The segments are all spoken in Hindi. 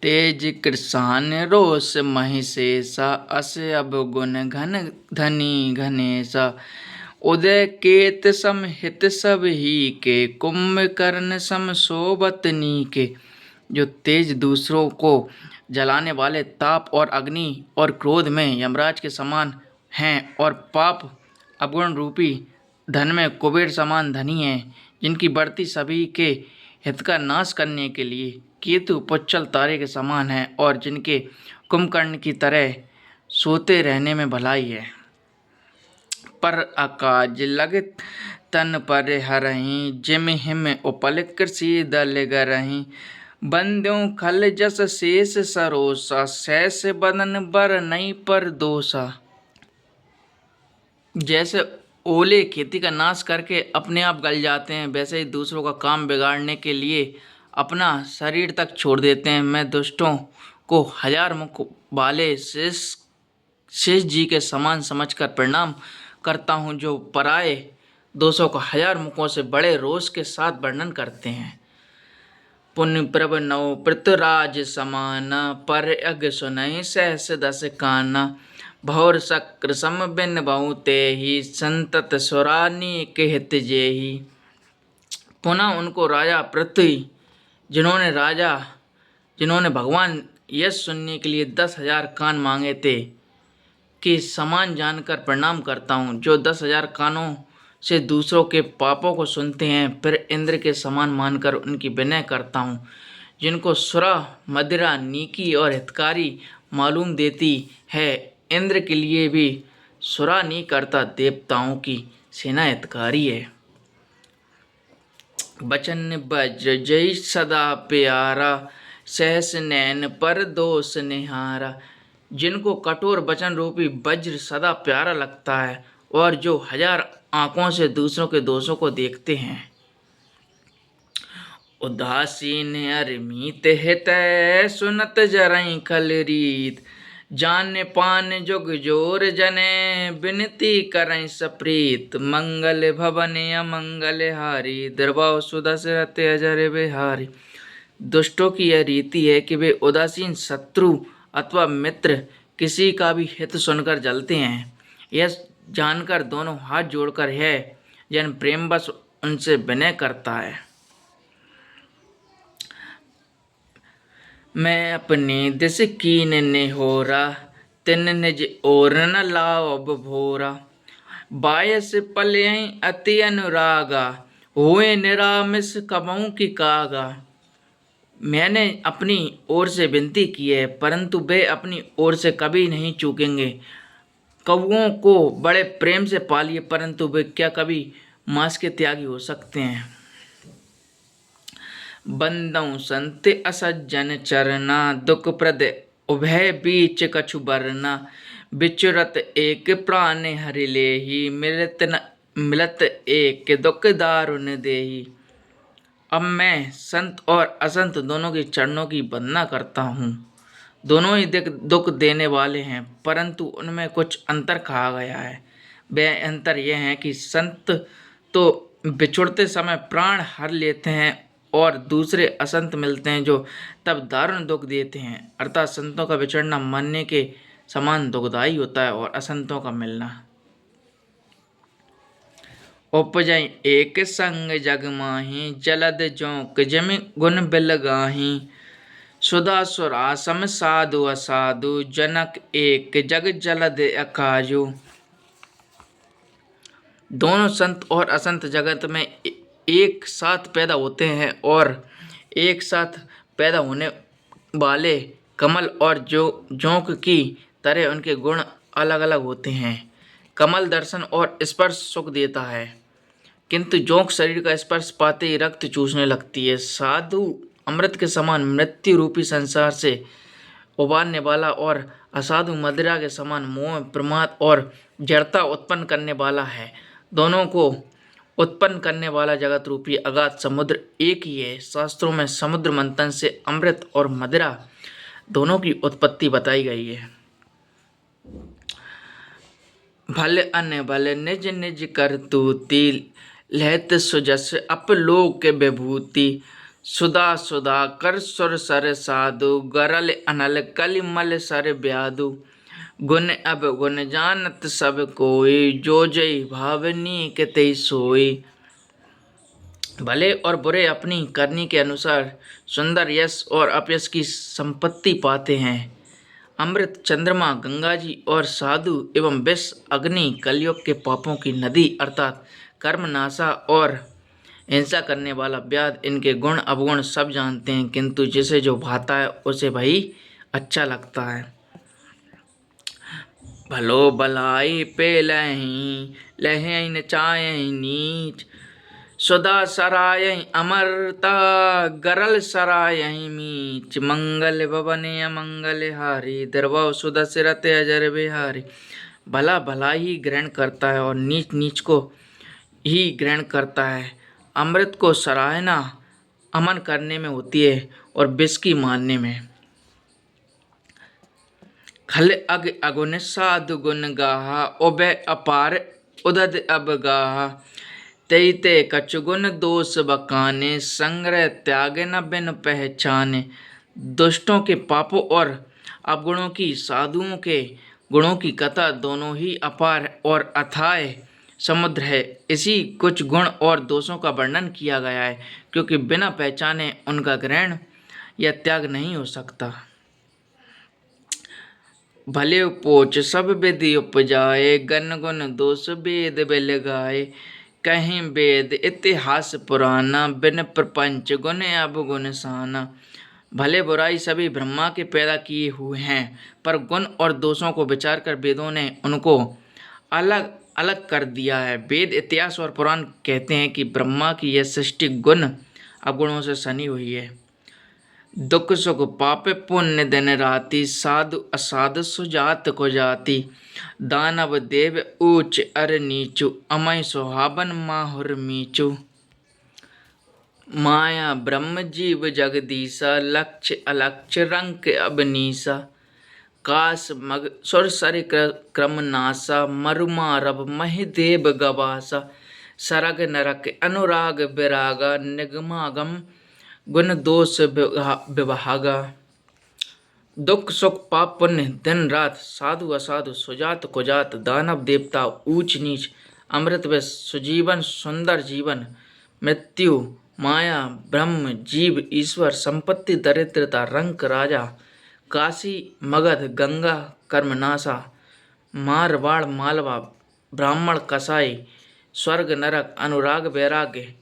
तेज कृसान रोष महिषेषा अस अब गुण घन धनी घनेशा। उदय केत सम हित सब ही के कुंभकर्ण सम सोबत नीके। जो तेज दूसरों को जलाने वाले ताप और अग्नि और क्रोध में यमराज के समान हैं और पाप अवगुण रूपी धन में कुबेर समान धनी हैं, जिनकी बढ़ती सभी के हित का नाश करने के लिए केतु पुच्छल तारे के समान है और जिनके कुंभकर्ण की तरह सोते रहने में भलाई है। पर अकाज लगित तन पर हरहीं जिम हिम उपल कृषि दल गरहीं। बंद्यों खल जस शेष सरोसा सहस बदन बर नई पर दोषा। जैसे ओले खेती का नाश करके अपने आप गल जाते हैं, वैसे ही दूसरों का काम बिगाड़ने के लिए अपना शरीर तक छोड़ देते हैं। मैं दुष्टों को हजार मुख वाले शेष जी के समान समझकर प्रणाम करता हूँ, जो पराये दोषों को हजार मुखों से बड़े रोष के साथ वर्णन करते हैं। पुण्य प्रभ नौ पृथ्वीराज समाना पर अग सुनहि सहस दस काना। भौर शक्र सम बिन बहुते ही संतत सुरानी के हित जेहि। पुनः उनको राजा पृथ्वी जिन्होंने भगवान यश सुनने के लिए 10,000 कान मांगे थे कि समान जानकर प्रणाम करता हूँ, जो 10,000 कानों से दूसरों के पापों को सुनते हैं, फिर इंद्र के समान मानकर उनकी विनय करता हूँ, जिनको सुरा मदिरा नीकी और हितकारी मालूम देती है। इंद्र के लिए भी सुरा नहीं करता, देवताओं की सेना हितकारी है। बचन वज्र जय सदा प्यारा सहस नैन पर दोष निहारा। जिनको कठोर वचन रूपी वज्र सदा प्यारा लगता है और जो 1000 आंखों से दूसरों के दोषों को देखते हैं। उदासीन अरमीत हित सुनत जरई खल रीत। जान पान जुग जोर जने विनती करई सप्रीत। मंगल भवन अमंगल हारी द्रवाव सुदशरथ अजर बिहारी। दुष्टों की यह रीति है कि वे उदासीन शत्रु अथवा मित्र किसी का भी हित सुनकर जलते हैं। यह जानकर दोनों हाथ जोड़कर यह जन प्रेमवश उनसे विनय करता है। मैं अपनी दिस कीन निहोरा तिन निज और न लाओ अब भोरा। बायस पलयहि अति अनुरागा हुए निरामिस कबहू की कागा। मैंने अपनी ओर से विनती की है, परंतु वे अपनी ओर से कभी नहीं चूकेंगे। कौओं को बड़े प्रेम से पालिए, परंतु वे क्या कभी मांस के त्यागी हो सकते हैं। बंदौ संत असज्जन चरना दुख प्रद उभय बीच कछु बरना। बिचुरत एक प्राण हरि लेहि मिलत एक दुख दारुण देहि। अब मैं संत और असंत दोनों के चरणों की वंदना करता हूँ। दोनों ही दुख देने वाले हैं, परंतु उनमें कुछ अंतर कहा गया है। वह अंतर यह है कि संत तो बिछुड़ते समय प्राण हर लेते हैं और दूसरे असंत मिलते हैं जो तब दारुण दुख देते हैं। अर्थात संतों का बिछड़ना मरने के समान दुखदायी होता है और असंतों का मिलना। उपजई एक संग जग माही जलद जोंक जमि गुण बिल गाही। सुधा सुरा सम साधु असाधु जनक एक जग जलद अकाजु। दोनों संत और असंत जगत में एक साथ पैदा होते हैं और एक साथ पैदा होने वाले कमल और जोंक की तरह उनके गुण अलग अलग होते हैं। कमल दर्शन और स्पर्श सुख देता है, किंतु जोंक शरीर का स्पर्श पाते ही रक्त चूसने लगती है। साधु अमृत के समान मृत्यु रूपी संसार से उबारने वाला और असाधु मदिरा के समान मोह प्रमाद और जड़ता उत्पन्न करने वाला है। दोनों को उत्पन्न करने वाला जगत रूपी अगाध समुद्र एक ही है। शास्त्रों में समुद्र मंथन से अमृत और मदिरा दोनों की उत्पत्ति बताई गई है। भले अन भले निज निज करतूति लहत सुजस अपलोक विभूति। सुधा सुधा कर सुर सर साधु, गरल अनल कलि मल सर ब्याधु। गुण अब गुण जानत सब कोई, जो जय भावनी के तै सोई। भले और बुरे अपनी करनी के अनुसार सुंदर यश और अपयश की संपत्ति पाते हैं। अमृत चंद्रमा गंगा जी और साधु एवं विष अग्नि कलयुग के पापों की नदी अर्थात कर्मनाशा और हिंसा करने वाला व्याध इनके गुण अवगुण सब जानते हैं, किंतु जिसे जो भाता है उसे वही अच्छा लगता है। भलो भलाई पे लही लहे नचाए नीच, सुधा सराय अमरता गरल सराय मीच। मंगल भवन अमंगल हारी, द्रवव सुधा सिरत अजर बिहारी। भला भला ही ग्रहण करता है और नीच नीच को ही ग्रहण करता है। अमृत को सराहना अमन करने में होती है और विष की मानने में। खल अग अगुन साधु गुण गाहा, उभय अपार उदद अब गाहा। तेई ते कछु गुण दोष बकाने, संग्रह त्यागे न बिन पहचाने। दुष्टों के पापों और अवगुणों की, साधुओं के गुणों की कथा दोनों ही अपार और अथाह समुद्र है। इसी कुछ गुण और दोषों का वर्णन किया गया है, क्योंकि बिना पहचाने उनका ग्रहण या त्याग नहीं हो सकता। भले पोच सब विधि उपजाए, गन गुण दोष वेद बिल गाए। कहीं वेद इतिहास पुराना, बिन प्रपंच गुण अब गुण साना। भले बुराई सभी ब्रह्मा के पैदा किए हुए हैं, पर गुण और दोषों को विचार कर वेदों ने उनको अलग अलग कर दिया है। वेद इतिहास और पुराण कहते हैं कि ब्रह्मा की यह सृष्टि गुण अवगुणों से सनी हुई है। दुख सुख पाप पुण्य दिन राति, साधु असाधु सुजात को जाति। दानव देव ऊंच अर नीचु, अमय सुहावन माहुर मीचु। माया ब्रह्म जीव जगदीसा, लक्ष्य अलक्ष्य रंक अबनीसा। कास मग सुर सरि क्रम नासा, मरुमारव महिदेव गवासा। सरग नरक अनुराग विरागा, निगमागम गुण दोष विभागा। दुख सुख पाप पुण्य दिन रात, साधु असाधु सुजात कुजात। दानव देवता ऊंच नीच, अमृत विष सुजीवन सुंदर जीवन। मृत्यु माया ब्रह्म जीव ईश्वर, संपत्ति दरिद्रता रंक राजा। काशी मगध गंगा कर्मनाशा, मारवाड़ मालवा ब्राह्मण कसाई। स्वर्ग नरक अनुराग वैराग्य,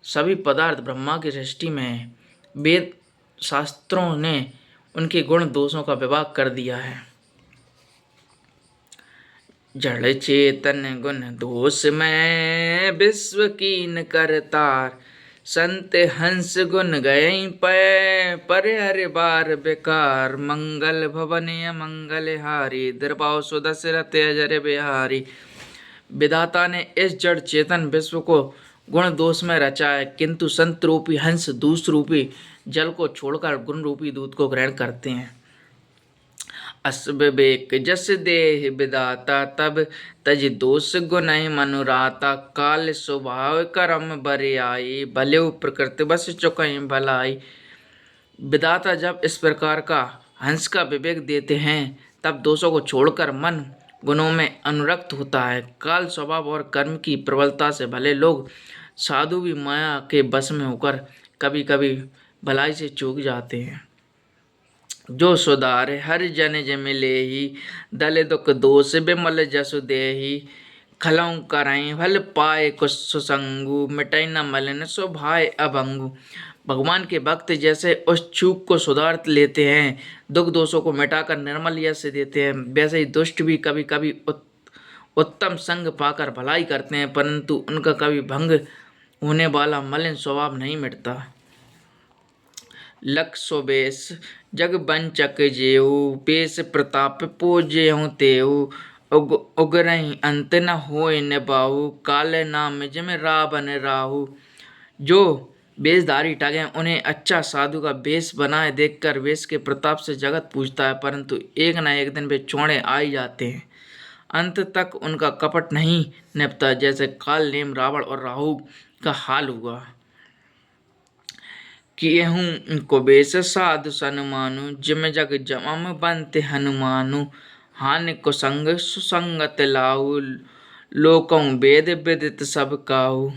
सभी पदार्थ ब्रह्मा की सृष्टि में है। वेद शास्त्रों ने उनके गुण दोषों का विभाग कर दिया है। जड़ चेतन गुण दोष में, विश्व कीन करतार। संत हंस गुण गए पै, पर हर बार बेकार। मंगल भवन अमंगल हारी, द्रवाव सुधा सिरत अजर बिहारी। विधाता ने इस जड़ चेतन विश्व को गुण दोष में रचा है, किंतु संत रूपी हंस दूष रूपी जल को छोड़कर गुण रूपी दूध को ग्रहण करते हैं। अस विवेक जस देह विदाता, तब तज दोष गुण मनुराता। काल स्वभाव कर्म बरियाई, भले प्रकृति बस चुकई भलाई। विदाता जब इस प्रकार का हंस का विवेक देते हैं, तब दोषों को छोड़कर मन गुणों में अनुरक्त होता है। काल स्वभाव और कर्म की प्रबलता से भले लोग साधु भी माया के बस में होकर कभी कभी भलाई से चूक जाते हैं। जो सुधारे हर जन जमिले ही, दल दुख दोष बिमल जसु देही। खलऊ करई फल पाए कुछ सुसंगु, मिटई न मलिन सुभाए अभंगु। भगवान के भक्त जैसे उस चूक को सुधार लेते हैं, दुख दोषों को मिटाकर निर्मल यश देते हैं, वैसे ही दुष्ट भी कभी कभी उत्तम संग पाकर भलाई करते हैं, परंतु उनका कभी भंग होने वाला मलिन स्वभाव नहीं मिटता। लख सुबेश जग बंचक जेऊ, पेश प्रताप पूज्यहु तेऊ। उगरहि अंत न होय निबाहु, काले नाम जिम रावण राहु। जो वेशधारी टगे उन्हें अच्छा साधु का वेश बनाए देखकर वेश के प्रताप से जगत पूजता है, परंतु एक न एक दिन वे चौड़े आ ही जाते हैं। अंत तक उनका कपट नहीं निपटा, जैसे काल नेम रावण और राहु का हाल हुआ। किएहूँ को बेस साधु सनमानु, जिम जग जमम बनते हनुमानु। हानि को संग सुसंगत लाऊ, लोकों वेद विदित सब काहू।